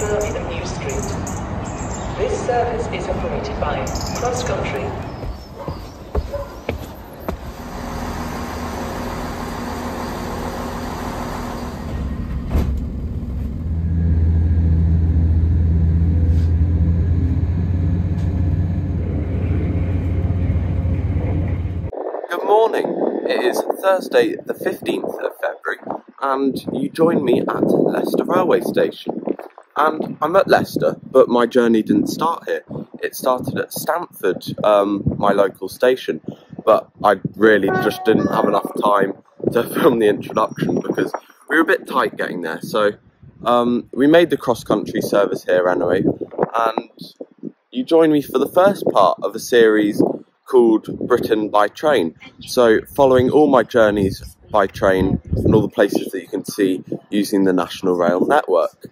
Birth and New Street. This service is operated by Cross Country. Good morning. It is Thursday the 15th of February and you join me at Leicester railway station. And I'm at Leicester, but my journey didn't start here. It started at Stamford, my local station, but I really just didn't have enough time to film the introduction because we were a bit tight getting there. So we made the cross-country service here anyway, and you join me for the first part of a series called Britain by Train. So following all my journeys by train and all the places that you can see using the National Rail network.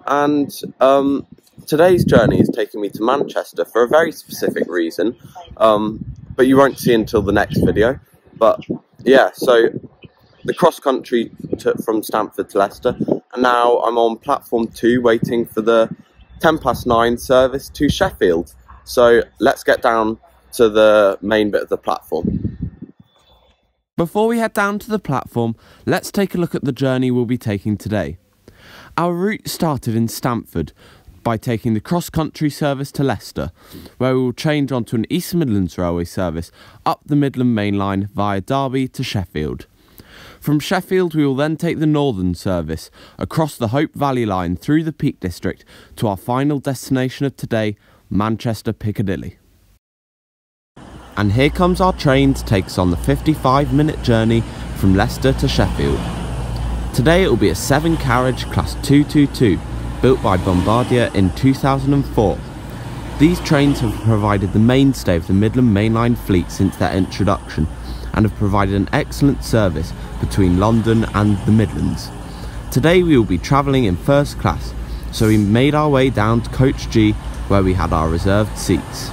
And today's journey is taking me to Manchester for a very specific reason, but you won't see until the next video. But yeah, so the cross country from Stamford to Leicester, and now I'm on platform 2 waiting for the 9:10 service to Sheffield. So let's get down to the main bit of the platform. Before we head down to the platform, let's take a look at the journey we'll be taking today. Our route started in Stamford by taking the cross-country service to Leicester, where we will change onto an East Midlands Railway service up the Midland Main Line via Derby to Sheffield. From Sheffield we will then take the Northern service across the Hope Valley Line through the Peak District to our final destination of today, Manchester Piccadilly. And here comes our train to take us on the 55-minute journey from Leicester to Sheffield. Today it will be a 7-carriage Class 222, built by Bombardier in 2004. These trains have provided the mainstay of the Midland Main Line fleet since their introduction, and have provided an excellent service between London and the Midlands. Today we will be travelling in first class, so we made our way down to Coach G, where we had our reserved seats.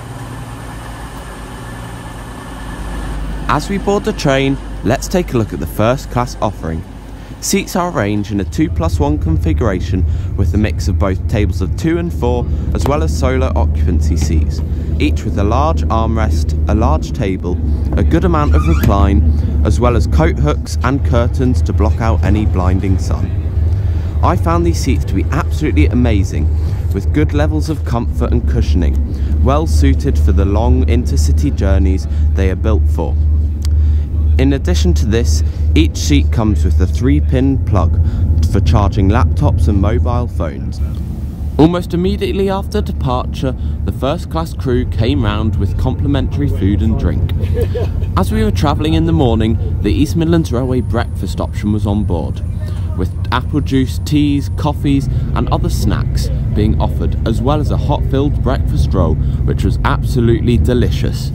As we board the train, let's take a look at the first class offering. Seats are arranged in a 2+1 configuration with a mix of both tables of 2 and 4 as well as solo occupancy seats, each with a large armrest, a large table, a good amount of recline, as well as coat hooks and curtains to block out any blinding sun. I found these seats to be absolutely amazing, with good levels of comfort and cushioning, well suited for the long intercity journeys they are built for. In addition to this, each seat comes with a 3-pin plug for charging laptops and mobile phones. Almost immediately after departure, the first class crew came round with complimentary food and drink. As we were travelling in the morning, the East Midlands Railway breakfast option was on board, with apple juice, teas, coffees and other snacks being offered, as well as a hot-filled breakfast roll, which was absolutely delicious.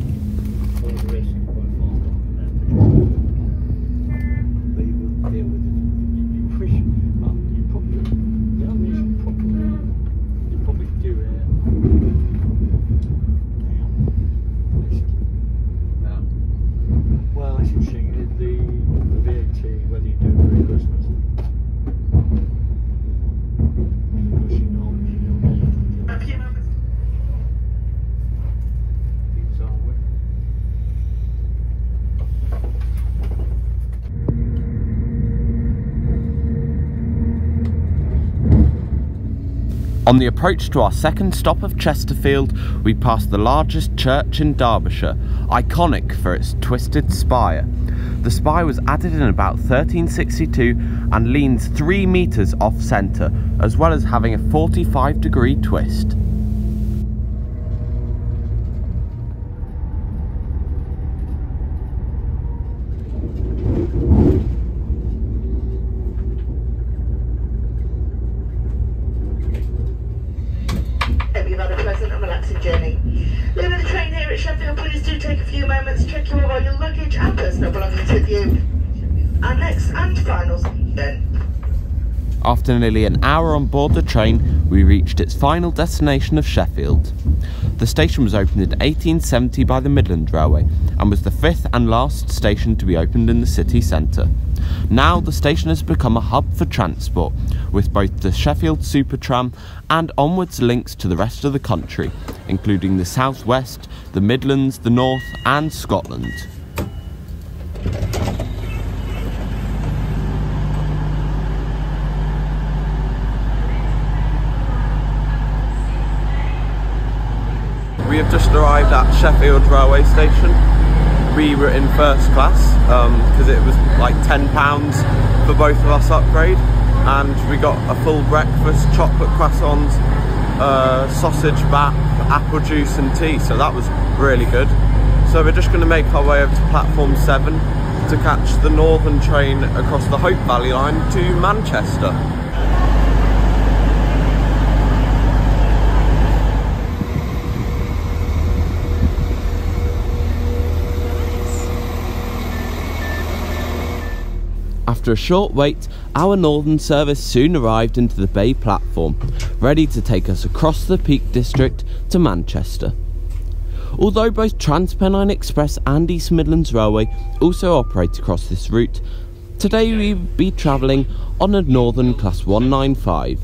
On the approach to our second stop of Chesterfield, we passed the largest church in Derbyshire, iconic for its twisted spire. The spire was added in about 1362 and leans 3 metres off centre, as well as having a 45-degree twist. Journey. Leaving the train here at Sheffield, please do take a few moments to check you all your luggage and personal belongings with you. Our next and final then. After nearly an hour on board the train, we reached its final destination of Sheffield. The station was opened in 1870 by the Midland Railway and was the fifth and last station to be opened in the city centre. Now the station has become a hub for transport, with both the Sheffield Supertram and onwards links to the rest of the country, including the South West, the Midlands, the North and Scotland. We have just arrived at Sheffield railway station. We were in first class because it was like £10 for both of us upgrade, and we got a full breakfast, chocolate croissants, sausage bap, apple juice and tea, so that was really good. So we're just going to make our way over to platform 7 to catch the northern train across the Hope Valley line to Manchester. After a short wait, our northern service soon arrived into the Bay platform, ready to take us across the Peak District to Manchester. Although both Transpennine Express and East Midlands Railway also operate across this route, today we will be travelling on a Northern Class 195.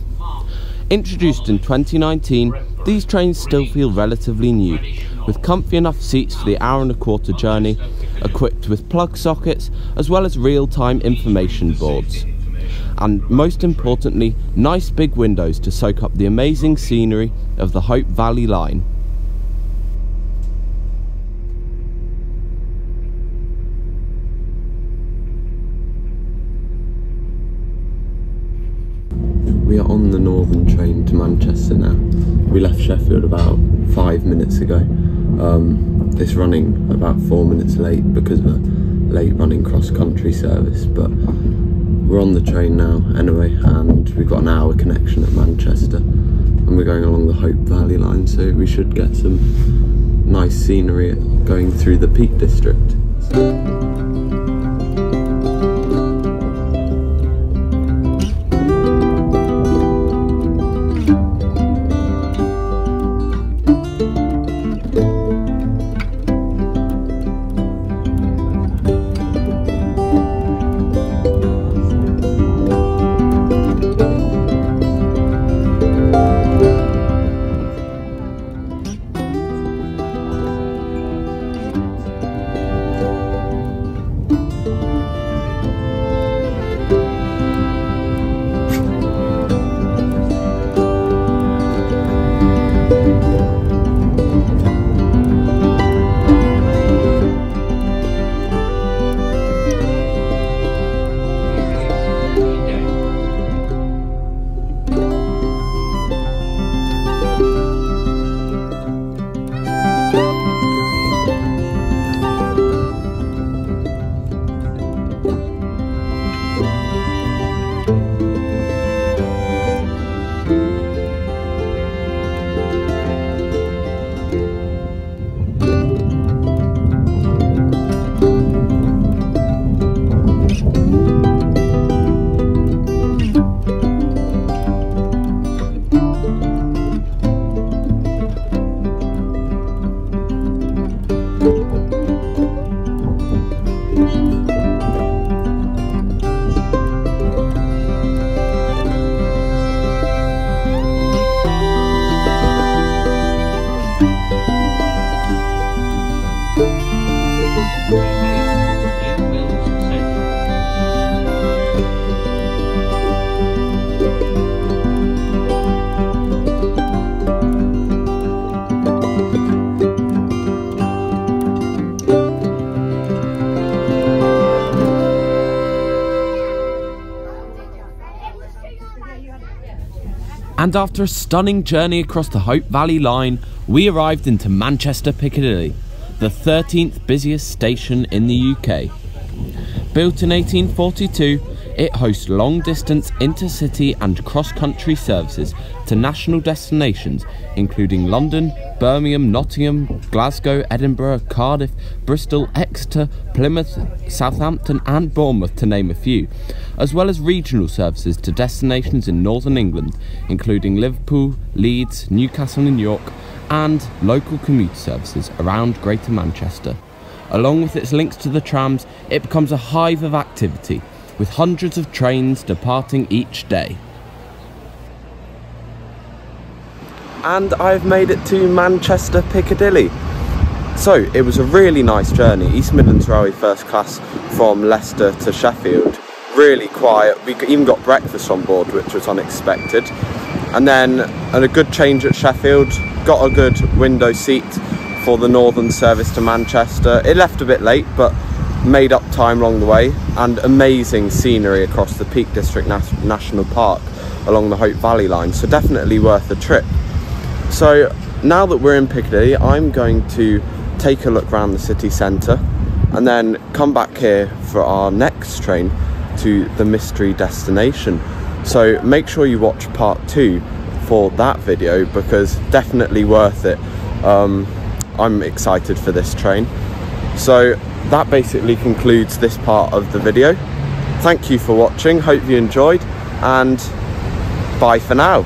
Introduced in 2019, these trains still feel relatively new, with comfy enough seats for the hour-and-a-quarter journey, equipped with plug sockets as well as real-time information boards. And most importantly, nice big windows to soak up the amazing scenery of the Hope Valley line. We are on the northern train to Manchester now. We left Sheffield about 5 minutes ago. It's running about 4 minutes late because of a late running cross-country service, but we're on the train now anyway, and we've got an hour connection at Manchester, and we're going along the Hope Valley line, so we should get some nice scenery going through the Peak District. And after a stunning journey across the Hope Valley line, we arrived into Manchester Piccadilly, the 13th busiest station in the UK. Built in 1842, it hosts long-distance intercity and cross-country services to national destinations including London, Birmingham, Nottingham, Glasgow, Edinburgh, Cardiff, Bristol, Exeter, Plymouth, Southampton and Bournemouth, to name a few. as well as regional services to destinations in northern England, including Liverpool, Leeds, Newcastle and York, and local commuter services around Greater Manchester. Along with its links to the trams, it becomes a hive of activity, with hundreds of trains departing each day. And I've made it to Manchester Piccadilly. So it was a really nice journey. East Midlands Railway first class from Leicester to Sheffield. Really quiet. We even got breakfast on board, which was unexpected. And then a good change at Sheffield. Got a good window seat for the northern service to Manchester. It left a bit late, but made up time along the way. And amazing scenery across the Peak District National Park along the Hope Valley line. So definitely worth the trip. So now that we're in Piccadilly, I'm going to take a look around the city centre and then come back here for our next train to the mystery destination. So make sure you watch part 2 for that video, because definitely worth it. I'm excited for this train. So that basically concludes this part of the video. Thank you for watching, hope you enjoyed, and bye for now.